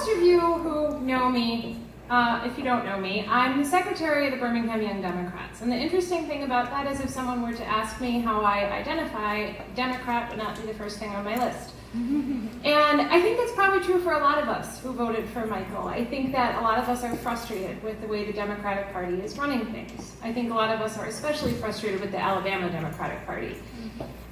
most of you who know me, if you don't know me, I'm the secretary of the Birmingham Young Democrats. And the interesting thing about that is if someone were to ask me how I identify, Democrat would not be the first thing on my list. And I think that's probably true for a lot of us who voted for Michael. I think that a lot of us are frustrated with the way the Democratic Party is running things. I think a lot of us are especially frustrated with the Alabama Democratic Party.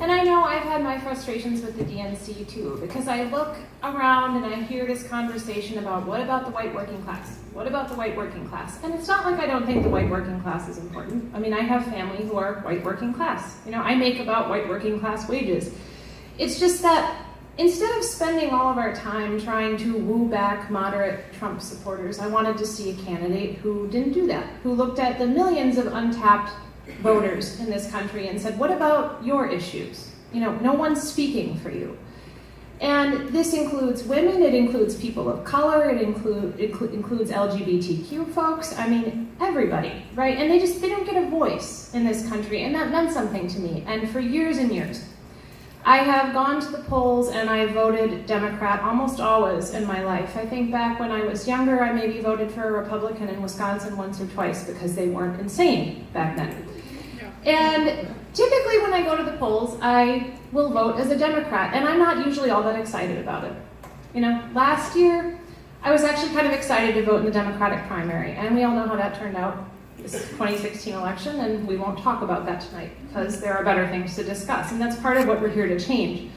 And I know I've had my frustrations with the DNC too, because I look around and I hear this conversation about what about the white working class? What about the white working class? And it's not like I don't think the white working class is important. I mean, I have family who are white working class. You know, I make about white working class wages. It's just that instead of spending all of our time trying to woo back moderate Trump supporters, I wanted to see a candidate who didn't do that, who looked at the millions of untapped voters in this country and said, what about your issues? You know, no one's speaking for you. And this includes women, it includes people of color, it includes LGBTQ folks, I mean, everybody, right? And they don't get a voice in this country, and that meant something to me. And for years and years, I have gone to the polls and I voted Democrat almost always in my life. I think back when I was younger, I maybe voted for a Republican in Wisconsin once or twice because they weren't insane back then. And typically when I go to the polls, I will vote as a Democrat, and I'm not usually all that excited about it. You know, last year, I was actually kind of excited to vote in the Democratic primary, and we all know how that turned out. This 2016 election, and we won't talk about that tonight because there are better things to discuss, and that's part of what we're here to change.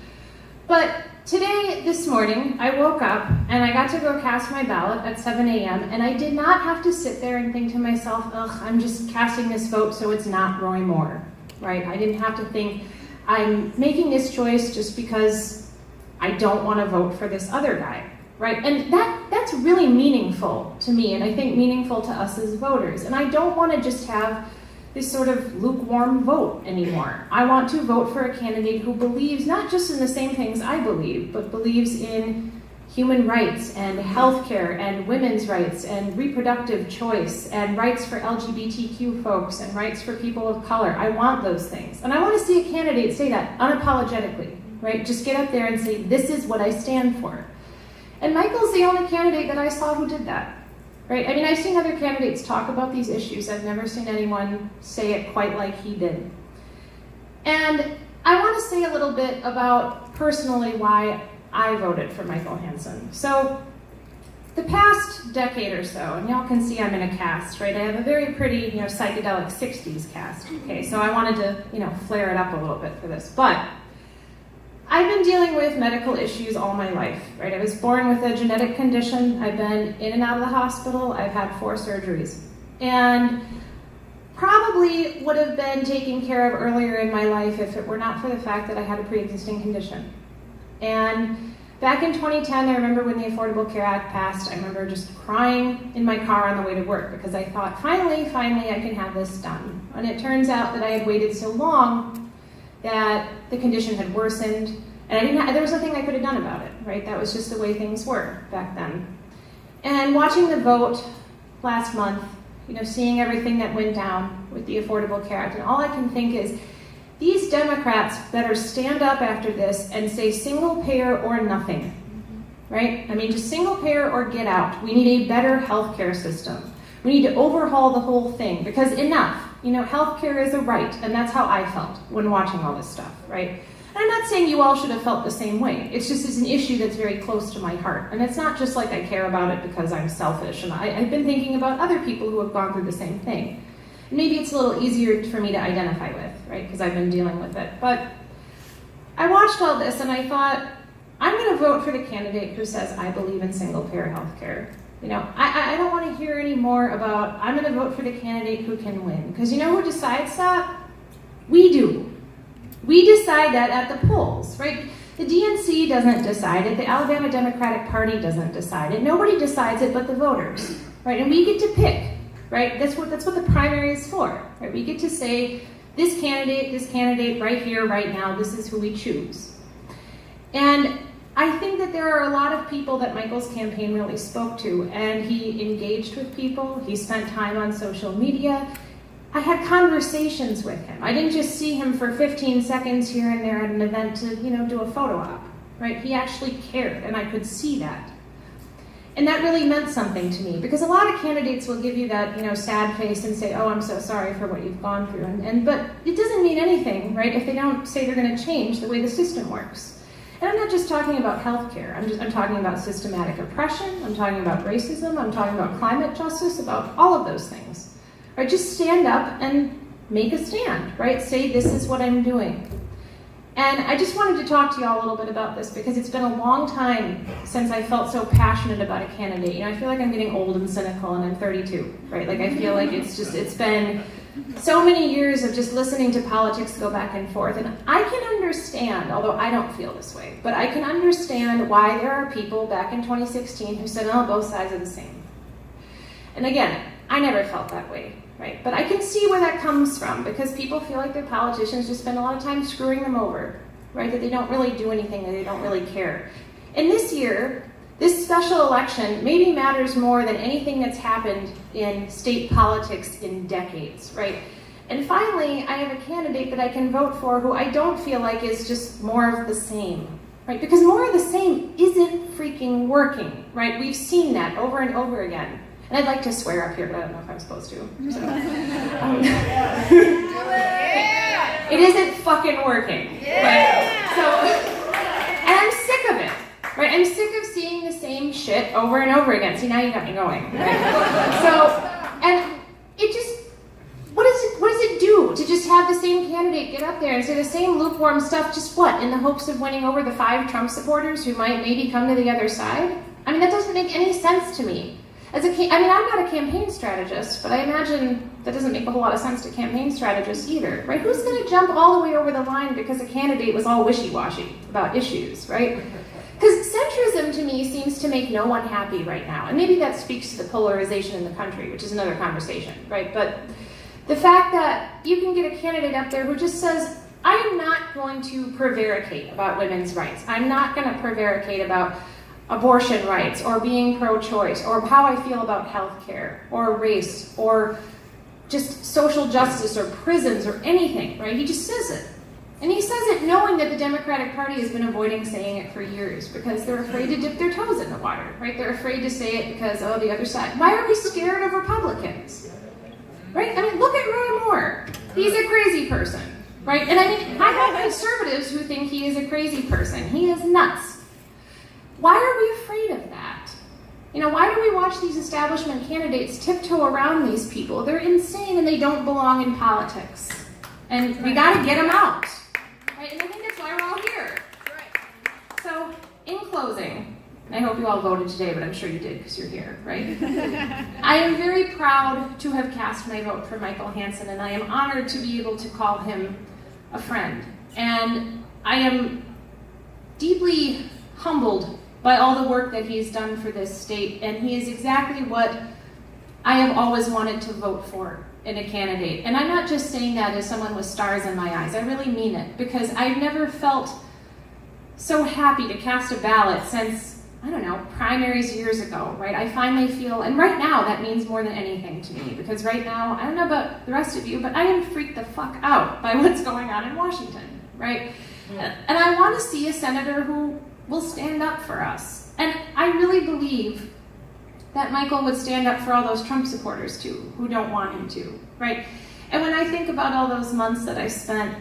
But today, this morning, I woke up and I got to go cast my ballot at 7 a.m. and I did not have to sit there and think to myself, ugh, I'm just casting this vote so it's not Roy Moore, right? I didn't have to think, I'm making this choice just because I don't want to vote for this other guy. Right, and that's really meaningful to me, and I think meaningful to us as voters. And I don't want to just have this sort of lukewarm vote anymore. I want to vote for a candidate who believes not just in the same things I believe, but believes in human rights and healthcare and women's rights and reproductive choice and rights for LGBTQ folks and rights for people of color. I want those things. And I want to see a candidate say that unapologetically, right? Just get up there and say, this is what I stand for. And Michael's the only candidate that I saw who did that, right? I mean, I've seen other candidates talk about these issues. I've never seen anyone say it quite like he did. And I want to say a little bit about personally why I voted for Michael Hansen. So the past decade or so, and y'all can see I'm in a cast, right? I have a very pretty, psychedelic 60s cast, okay? So I wanted to, flare it up a little bit for this. But I've been dealing with medical issues all my life, right? I was born with a genetic condition. I've been in and out of the hospital. I've had 4 surgeries. And probably would have been taken care of earlier in my life if it were not for the fact that I had a pre-existing condition. And back in 2010, I remember when the Affordable Care Act passed, I remember just crying in my car on the way to work because I thought, finally, I can have this done. And it turns out that I had waited so long that the condition had worsened, and there was nothing I could have done about it, right? That was just the way things were back then. And watching the vote last month, seeing everything that went down with the Affordable Care Act, and all I can think is, these Democrats better stand up after this and say single payer or nothing, right? I mean, just single payer or get out. We need a better healthcare system. We need to overhaul the whole thing, because enough. Healthcare is a right, and that's how I felt when watching all this stuff, right? And I'm not saying you all should have felt the same way. It's an issue that's very close to my heart. And it's not just like I care about it because I'm selfish, and I've been thinking about other people who have gone through the same thing. And maybe it's a little easier for me to identify with, right? Because I've been dealing with it. But I watched all this and I thought, I'm gonna vote for the candidate who says, I believe in single-payer healthcare. I don't want to hear any more about, I'm going to vote for the candidate who can win. Because you know who decides that? We do. We decide that at the polls, right? The DNC doesn't decide it. The Alabama Democratic Party doesn't decide it. Nobody decides it but the voters, right? And we get to pick, right? That's what the primary is for, right? We get to say, this candidate right here, right now, this is who we choose. And I think that there are a lot of people that Michael's campaign really spoke to, and he engaged with people. He spent time on social media. I had conversations with him. I didn't just see him for 15 seconds here and there at an event to, do a photo op, right? He actually cared, and I could see that. And that really meant something to me, because a lot of candidates will give you that, sad face and say, oh, I'm so sorry for what you've gone through. But it doesn't mean anything, right, if they don't say they're going to change the way the system works. And I'm not just talking about healthcare. I'm talking about systematic oppression. I'm talking about racism. I'm talking about climate justice, about all of those things. Right? Just stand up and make a stand, right? Say, this is what I'm doing. And I just wanted to talk to y'all a little bit about this, because it's been a long time since I felt so passionate about a candidate. I feel like I'm getting old and cynical, and I'm 32, right? Like, I feel like it's been so many years of just listening to politics go back and forth. And I can understand, although I don't feel this way, but I can understand why there are people back in 2016 who said, oh, both sides are the same. And again, I never felt that way. Right? But I can see where that comes from, because people feel like their politicians just spend a lot of time screwing them over, right? That they don't really do anything, that they don't really care. And this year, this special election maybe matters more than anything that's happened in state politics in decades, right? And finally, I have a candidate that I can vote for who I don't feel like is just more of the same, right? Because more of the same isn't freaking working, right? We've seen that over and over again. And I'd like to swear up here, but I don't know if I'm supposed to. So. It isn't fucking working. And I'm sick of it. Right? I'm sick of seeing the same shit over and over again. See, now you got me going. Right? And it just, what does it do to just have the same candidate get up there and say the same lukewarm stuff, just what, in the hopes of winning over the 5 Trump supporters who might maybe come to the other side? I mean, that doesn't make any sense to me. I'm not a campaign strategist, but I imagine that doesn't make a whole lot of sense to campaign strategists either, right? Who's going to jump all the way over the line because a candidate was all wishy-washy about issues, right? Because centrism, to me, seems to make no one happy right now. And maybe that speaks to the polarization in the country, which is another conversation, right? But the fact that you can get a candidate up there who just says, I am not going to prevaricate about women's rights. I'm not going to prevaricate about abortion rights, or being pro-choice, or how I feel about healthcare, or race, or just social justice, or prisons, or anything, right? He just says it. And he says it knowing that the Democratic Party has been avoiding saying it for years, because they're afraid to dip their toes in the water, right? They're afraid to say it because, oh, the other side. Why are we scared of Republicans? Right? I mean, look at Roy Moore. He's a crazy person, right? And I mean, I have conservatives who think he is a crazy person. He is nuts. Why are we afraid of that? Why do we watch these establishment candidates tiptoe around these people? They're insane and they don't belong in politics. And we got to get them out. Right? And I think that's why we're all here. So, in closing, I hope you all voted today, but I'm sure you did because you're here, right? I am very proud to have cast my vote for Michael Hansen, and I am honored to be able to call him a friend. And I am deeply humbled by all the work that he's done for this state, and he is exactly what I have always wanted to vote for in a candidate. And I'm not just saying that as someone with stars in my eyes. I really mean it, because I've never felt so happy to cast a ballot since, I don't know, primaries years ago, right? I finally feel, and right now that means more than anything to me, because right now, I don't know about the rest of you, but I am freaked the fuck out by what's going on in Washington, right? Yeah. And I want to see a senator who will stand up for us. And I really believe that Michael would stand up for all those Trump supporters too, who don't want him to, right? And when I think about all those months that I spent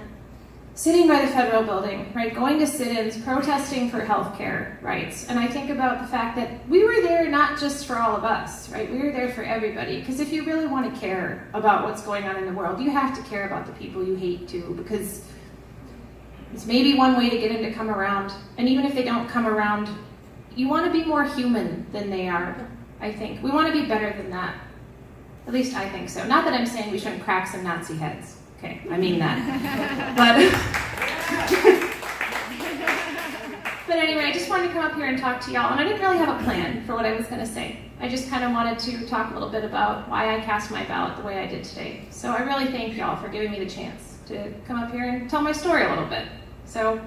sitting by the federal building, right, going to sit-ins, protesting for healthcare rights, and I think about the fact that we were there not just for all of us, right? We were there for everybody, because if you really want to care about what's going on in the world, you have to care about the people you hate too, because it's maybe one way to get them to come around. And even if they don't come around, you want to be more human than they are, I think. We want to be better than that. At least I think so. Not that I'm saying we shouldn't crack some Nazi heads. Okay, I mean that. But anyway, I just wanted to come up here and talk to y'all. And I didn't really have a plan for what I was going to say. I just kind of wanted to talk a little bit about why I cast my ballot the way I did today. So I really thank y'all for giving me the chance to come up here and tell my story a little bit. So,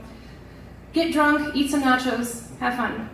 get drunk, eat some nachos, have fun.